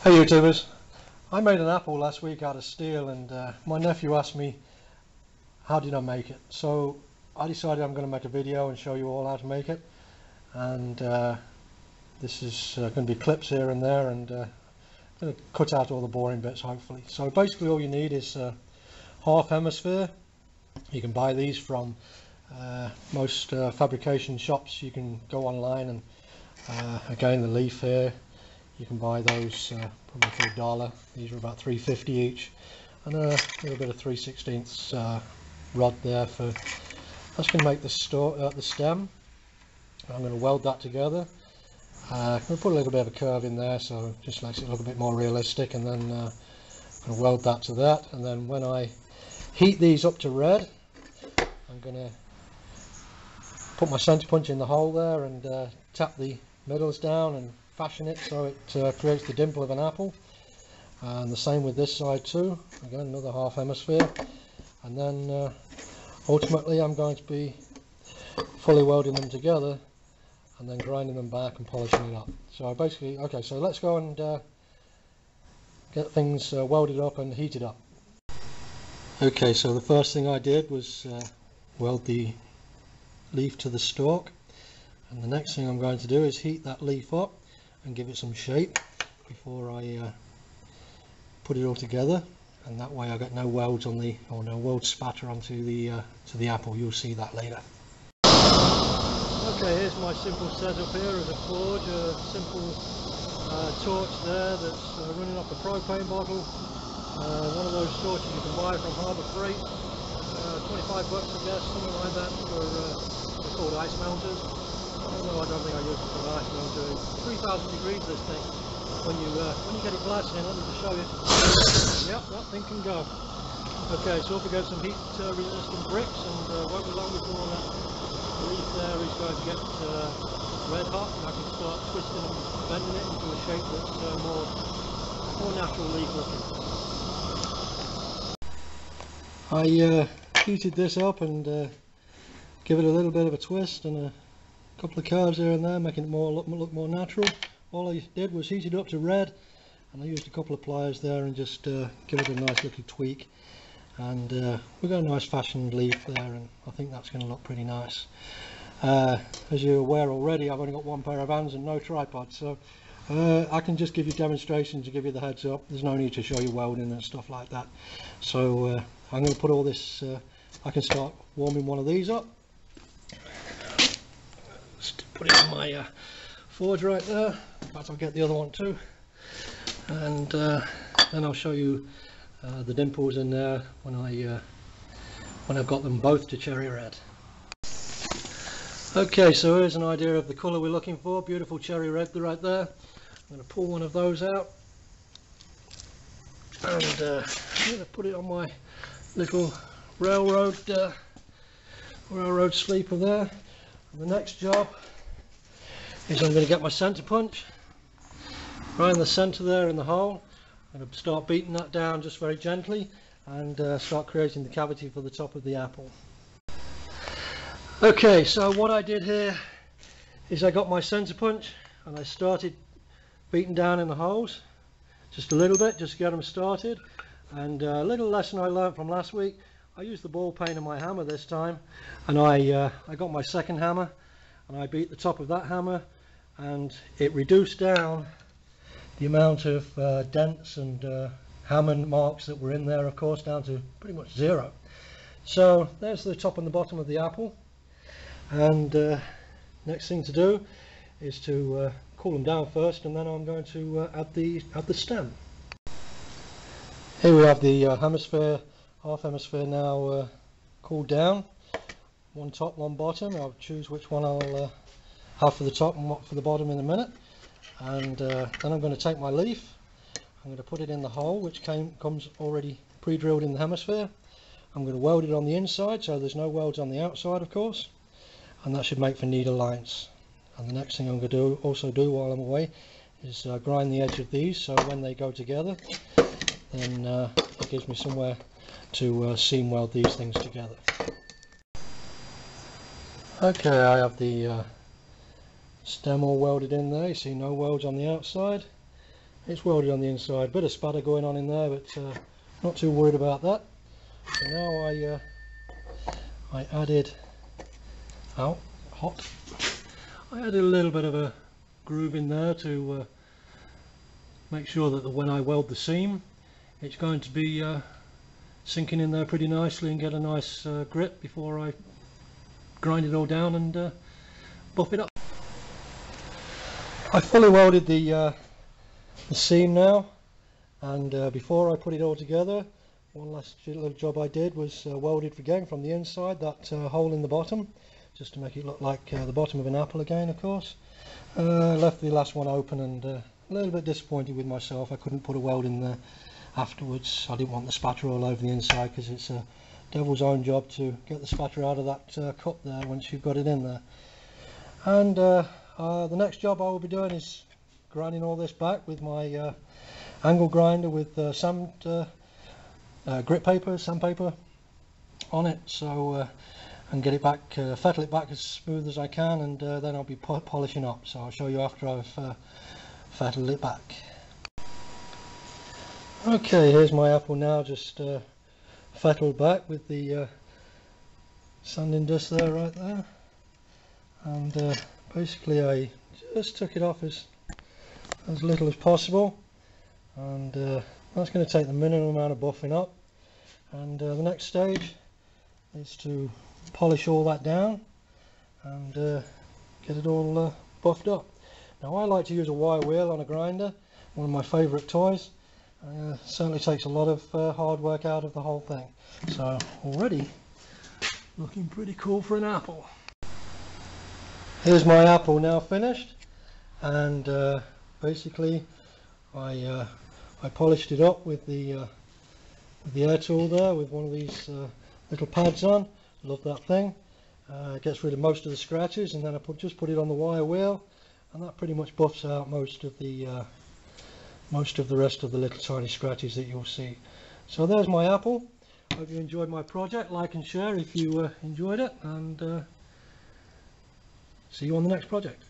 Hey YouTubers, I made an apple last week out of steel, and my nephew asked me how did I make it. So I decided I'm going to make a video and show you all how to make it, and this is going to be clips here and there, and I'm going to cut out all the boring bits hopefully. So basically all you need is half hemisphere. You can buy these from most fabrication shops. You can go online and again the leaf here, you can buy those probably for $1. These are about $3.50 each, and a little bit of 3/16 rod there for that's going to make the stem. I'm going to weld that together. I'm going to put a little bit of a curve in there so it just makes it look a bit more realistic, and then I'm going to weld that to that. And then when I heat these up to red, I'm going to put my center punch in the hole there and tap the middles down and fashion it so it creates the dimple of an apple. And the same with this side too. Again, another half hemisphere. And then ultimately I'm going to be fully welding them together and then grinding them back and polishing it up. So basically, okay, so let's go and get things welded up and heated up. Okay, so the first thing I did was weld the leaf to the stalk, and the next thing I'm going to do is heat that leaf up and give it some shape before I put it all together, and that way I get no welds on the, or no weld spatter onto the apple. You'll see that later. Okay, here's my simple setup here as a forge. A simple torch there that's running off a propane bottle. One of those torches you can buy from Harbour Freight. 25 bucks I guess, something like that, for they're called ice melters. I don't think I used it for an ice melter. 3,000 degrees this thing. When you get it blasting, let me just show you. Yep, that thing can go. Okay, so if we get some heat resistant bricks, and won't be long before that leaf there is going to get red hot, and I can start twisting and bending it into a shape that's more natural leaf looking. I heated this up and give it a little bit of a twist and a couple of curves here and there, making it look more natural. All I did was heat it up to red, and I used a couple of pliers there and just give it a nice little tweak, and we've got a nice fashioned leaf there, and I think that's going to look pretty nice. As you're aware already, I've only got one pair of hands and no tripod, so I can just give you demonstrations to give you the heads up. There's no need to show you welding and stuff like that. So I'm going to put all this, I can start warming one of these up. Just put it in my forge right there. In fact, I'll get the other one too, and then I'll show you the dimples in there when I've got them both to cherry red. Okay, so here's an idea of the colour we're looking for. Beautiful cherry red right there. I'm going to pull one of those out, and I'm going to put it on my little railroad sleeper there. And the next job is I'm going to get my center punch right in the center there in the hole. I'm going to start beating that down just very gently and start creating the cavity for the top of the apple. Okay, so what I did here is I got my center punch and I started beating down in the holes just a little bit, just to get them started. And a little lesson I learned from last week, I used the ball peen of my hammer this time, and I got my second hammer and I beat the top of that hammer, and it reduced down the amount of dents and hammer marks that were in there, of course, down to pretty much zero. So there's the top and the bottom of the apple, and next thing to do is to cool them down first, and then I'm going to add the stem. Here we have the half hemisphere now cooled down. One top, one bottom. I'll choose which one I'll have for the top and what for the bottom in a minute. And then I'm going to take my leaf. I'm going to put it in the hole, which comes already pre-drilled in the hemisphere. I'm going to weld it on the inside, so there's no welds on the outside, of course, and that should make for neater lines. And the next thing I'm going to also do while I'm away is grind the edge of these, so when they go together, then it gives me somewhere to seam weld these things together. Okay, I have the stem all welded in there. You see no welds on the outside, it's welded on the inside. Bit of spatter going on in there, but not too worried about that. So now I added, oh, hot. I added a little bit of a groove in there to make sure that when I weld the seam, it's going to be sinking in there pretty nicely and get a nice grip before I grind it all down and buff it up. I fully welded the seam now, and before I put it all together, one last little job I did was welded again from the inside, that hole in the bottom, just to make it look like the bottom of an apple again, of course. Left the last one open, and a little bit disappointed with myself. I couldn't put a weld in there afterwards. I didn't want the spatter all over the inside, because it's a devil's own job to get the spatter out of that cup there once you've got it in there. And the next job I will be doing is grinding all this back with my angle grinder with grit paper, sandpaper on it, so and get it back, fettle it back as smooth as I can, and then I'll be polishing up. So I'll show you after I've fettled it back. Okay, here's my apple now, just fettled back with the sanding dust there, right there, and basically I just took it off as little as possible, and that's going to take the minimum amount of buffing up. And the next stage is to polish all that down and get it all buffed up. Now, I like to use a wire wheel on a grinder, one of my favourite toys. Certainly takes a lot of hard work out of the whole thing. So already looking pretty cool for an apple. Here's my apple now finished, and basically I polished it up with the air tool there, with one of these little pads on. Love that thing. It gets rid of most of the scratches, and then I just put it on the wire wheel, and that pretty much buffs out most of the rest of the little tiny scratches that you'll see. So there's my apple. Hope you enjoyed my project. Like and share if you enjoyed it, and see you on the next project.